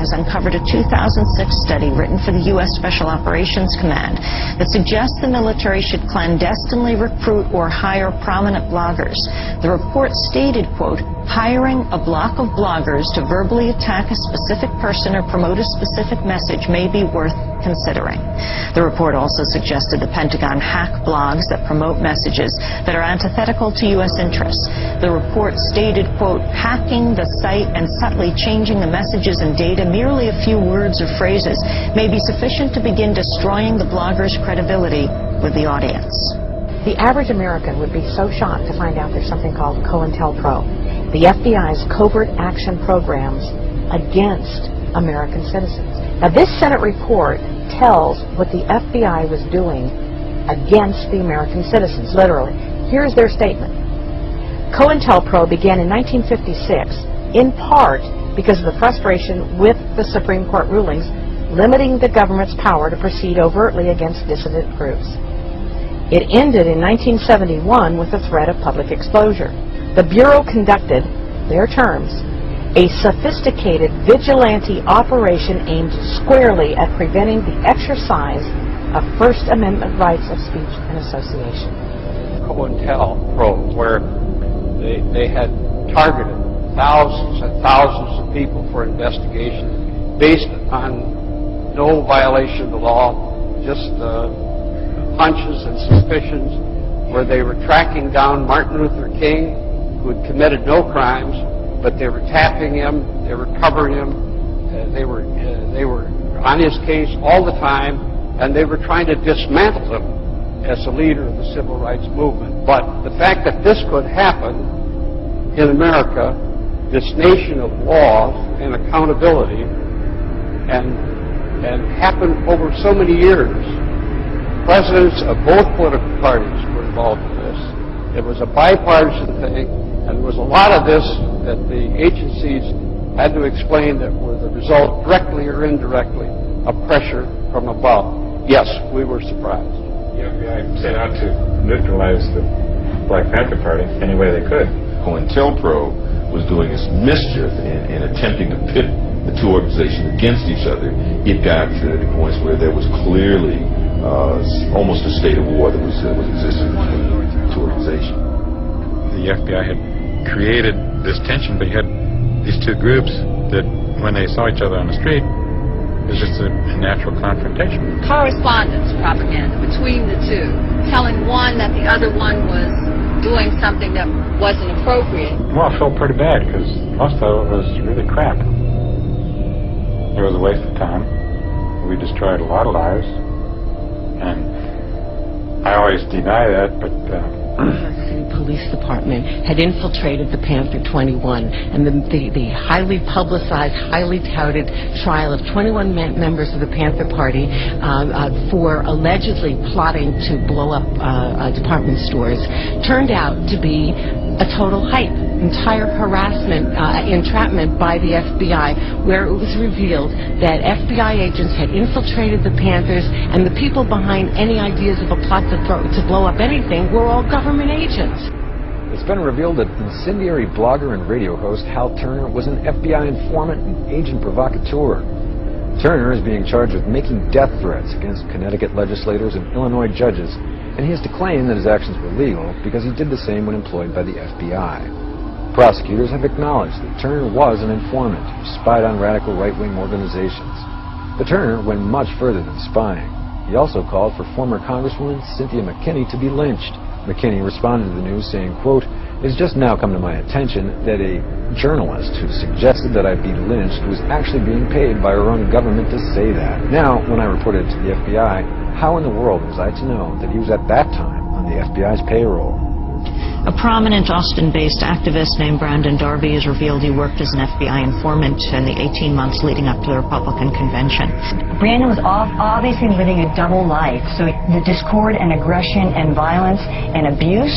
has uncovered a 2006 study written for the U.S. Special Operations Command that suggests the military should clandestinely recruit or hire prominent bloggers. The report stated, quote, hiring a block of bloggers to verbally attack a specific person or promote a specific message may be worth considering. The report also suggested the Pentagon hack blogs that promote messages that are antithetical to U.S. interests. The report stated, quote, hacking the site and subtly changing the messages and data, merely a few words or phrases, may be sufficient to begin destroying the blogger's credibility with the audience. The average American would be so shocked to find out there's something called COINTELPRO, the FBI's covert action programs against American citizens. Now, this Senate report tells what the FBI was doing against the American citizens, literally. Here's their statement. COINTELPRO began in 1956, in part because of the frustration with the Supreme Court rulings limiting the government's power to proceed overtly against dissident groups. It ended in 1971 with the threat of public exposure. The Bureau conducted, their terms, a sophisticated vigilante operation aimed squarely at preventing the exercise of First Amendment rights of speech and association. COINTELPRO, where they had targeted thousands and thousands of people for investigation based on no violation of the law, just hunches and suspicions, where they were tracking down Martin Luther King, who had committed no crimes, but they were tapping him, they were covering him, they were on his case all the time, and they were trying to dismantle him as a leader of the civil rights movement. But the fact that this could happen in America, this nation of law and accountability, and happen over so many years. Presidents of both political parties were involved in this. It was a bipartisan thing, and there was a lot of this that the agencies had to explain that were the result, directly or indirectly, of pressure from above. Yes, we were surprised. The FBI set out to neutralize the Black Panther Party any way they could. COINTELPRO was doing its mischief in attempting to pit the two organizations against each other. It got to the points where there was clearly almost a state of war that was existing between the two organizations. The FBI had created this tension, but you had these two groups that, when they saw each other on the street, it was just a natural confrontation. Correspondence propaganda between the two, telling one that the other one was doing something that wasn't appropriate. Well, I felt pretty bad because most of it was really crap. It was a waste of time. We destroyed a lot of lives. And I always deny that, but City Police Department had infiltrated the Panther 21, and the highly publicized, highly touted trial of 21 members of the Panther Party for allegedly plotting to blow up department stores turned out to be a total hype, entire harassment, entrapment by the FBI, where it was revealed that FBI agents had infiltrated the Panthers, and the people behind any ideas of a plot to blow up anything were all government agents. It's been revealed that incendiary blogger and radio host Hal Turner was an FBI informant and agent provocateur. Turner is being charged with making death threats against Connecticut legislators and Illinois judges, and he has to claim that his actions were legal because he did the same when employed by the FBI. Prosecutors have acknowledged that Turner was an informant who spied on radical right-wing organizations. But Turner went much further than spying. He also called for former Congresswoman Cynthia McKinney to be lynched. McKinney responded to the news saying, quote, "It has just now come to my attention that a journalist who suggested that I be lynched was actually being paid by our own government to say that. Now, when I reported it to the FBI, how in the world was I to know that he was at that time on the FBI's payroll?" A prominent Austin-based activist named Brandon Darby has revealed he worked as an FBI informant in the 18 months leading up to the Republican convention. Brandon was obviously living a double life, so the discord and aggression and violence and abuse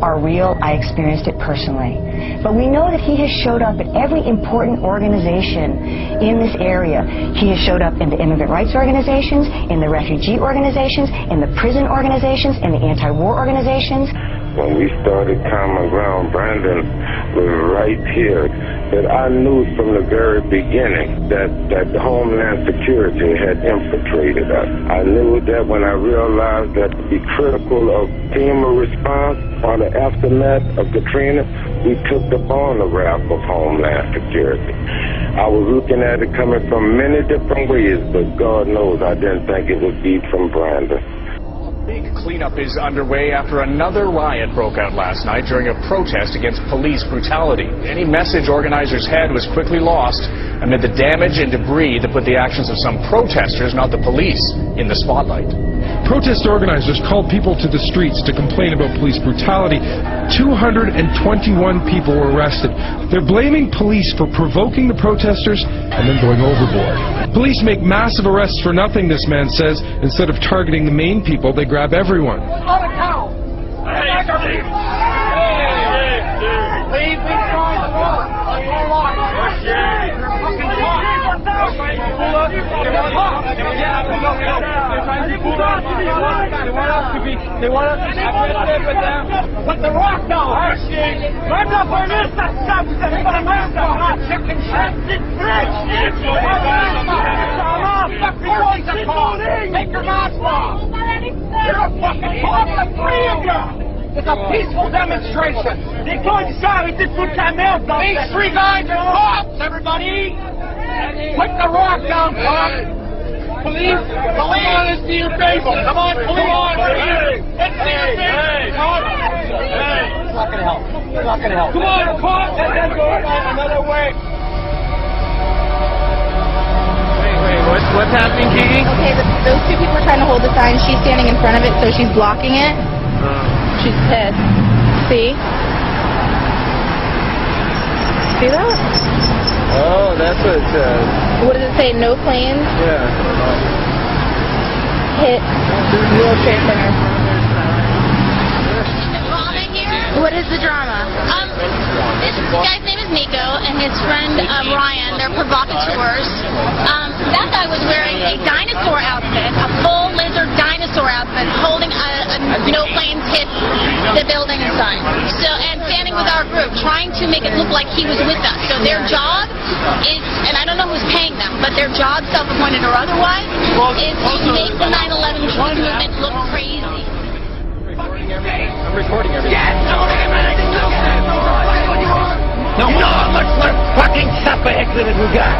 are real. I experienced it personally. But we know that he has showed up at every important organization in this area. He has showed up in the immigrant rights organizations, in the refugee organizations, in the prison organizations, in the anti-war organizations. when we started Common Ground, Brandon was right here. That I knew from the very beginning that Homeland Security had infiltrated us. I knew that when I realized that to be critical of FEMA response or the aftermath of Katrina, we took upon the wrath of Homeland Security. I was looking at it coming from many different ways, but God knows I didn't think it would be from Brandon. Big cleanup is underway after another riot broke out last night during a protest against police brutality. Any message organizers had was quickly lost amid the damage and debris that put the actions of some protesters, not the police, in the spotlight. Protest organizers called people to the streets to complain about police brutality. 221 people were arrested. They're blaming police for provoking the protesters and then going overboard. Police make massive arrests for nothing, this man says. Instead of targeting the main people, they grab everyone. They want us to be aggressive with them. Put the rock down. I'm not for this. Stop. Not chicken shit. Make your mask off. You're a fucking cop, like three of you. It's a peaceful demonstration. They're going to say we did put cameras down. These three guys are cops, everybody. Put the rock down, cops. Police, let's see your face. Come on, police. Let's see your face. It's not going to help. It's not going to help. Come on, cops. And then go another way. What's happening, Kiki? Okay, those two people are trying to hold the sign. She's standing in front of it, so she's blocking it. She's pissed. See? See that? Oh, that's what it says. What does it say? No planes? Yeah. Hit World Trade Center. What is the drama? This guy's name is Nico, and his friend Ryan. They're provocateurs. That guy was wearing a dinosaur outfit, a full lizard dinosaur outfit, holding a no planes hit the building sign. So, and standing with our group, trying to make it look like he was with us. So their job is, and I don't know who's paying them, but their job, self-appointed or otherwise, is to make the 9/11 movement look crazy. I'm recording everything. Yes, no, you know how much fucking supper exhibit we got?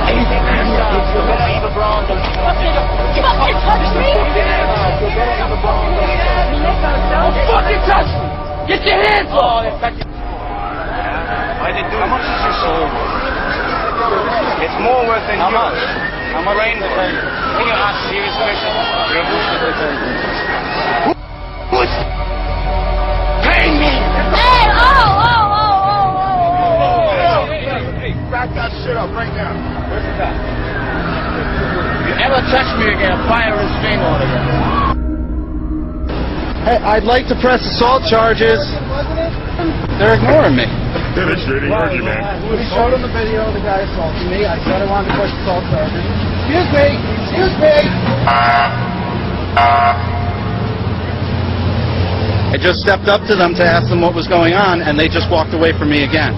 Easy, man. You fucking touch me? Fucking touch me! Get your hands off! I didn't do it. How much is your soul worth? It's more worth than yours. How much? Can you ask serious questions? Who's paying me? Hey, Hey, back that shit up right now. Where's the guy? If you ever touch me again, fire a string on again. Hey, I'd like to press assault charges. They're ignoring me. Demonstrating argument. We showed them the video of the guy assaulting me. I said I wanted to push assault charges. Excuse me! Excuse me! I just stepped up to them to ask them what was going on, and they just walked away from me again.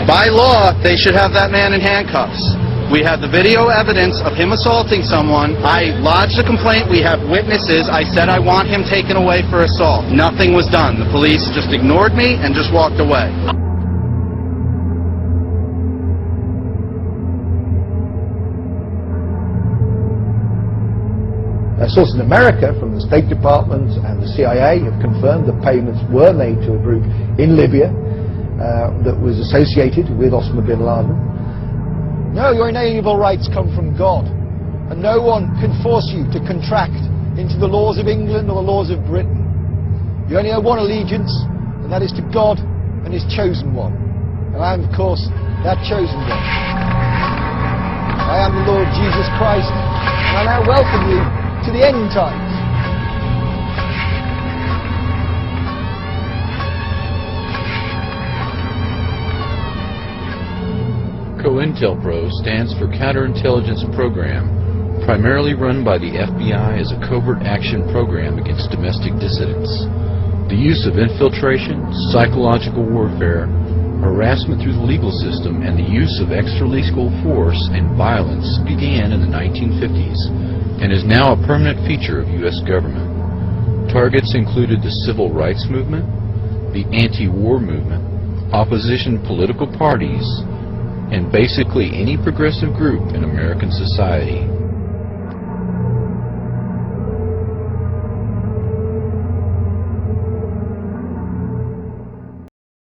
By law, they should have that man in handcuffs. We have the video evidence of him assaulting someone. I lodged a complaint. We have witnesses. I said I want him taken away for assault. Nothing was done. The police just ignored me and just walked away. Sources in America from the State Department and the CIA have confirmed that payments were made to a group in Libya that was associated with Osama bin Laden. No, your inalienable rights come from God, and no one can force you to contract into the laws of England or the laws of Britain. You only have one allegiance, and that is to God and His chosen one. And I am, of course, that chosen one. I am the Lord Jesus Christ, and I now welcome you to the end times. COINTELPRO stands for Counterintelligence Program, primarily run by the FBI as a covert action program against domestic dissidents. The use of infiltration, psychological warfare, harassment through the legal system, and the use of extra-legal force and violence began in the 1950s and is now a permanent feature of U.S. government. Targets included the civil rights movement, the anti-war movement, opposition political parties, and basically any progressive group in American society.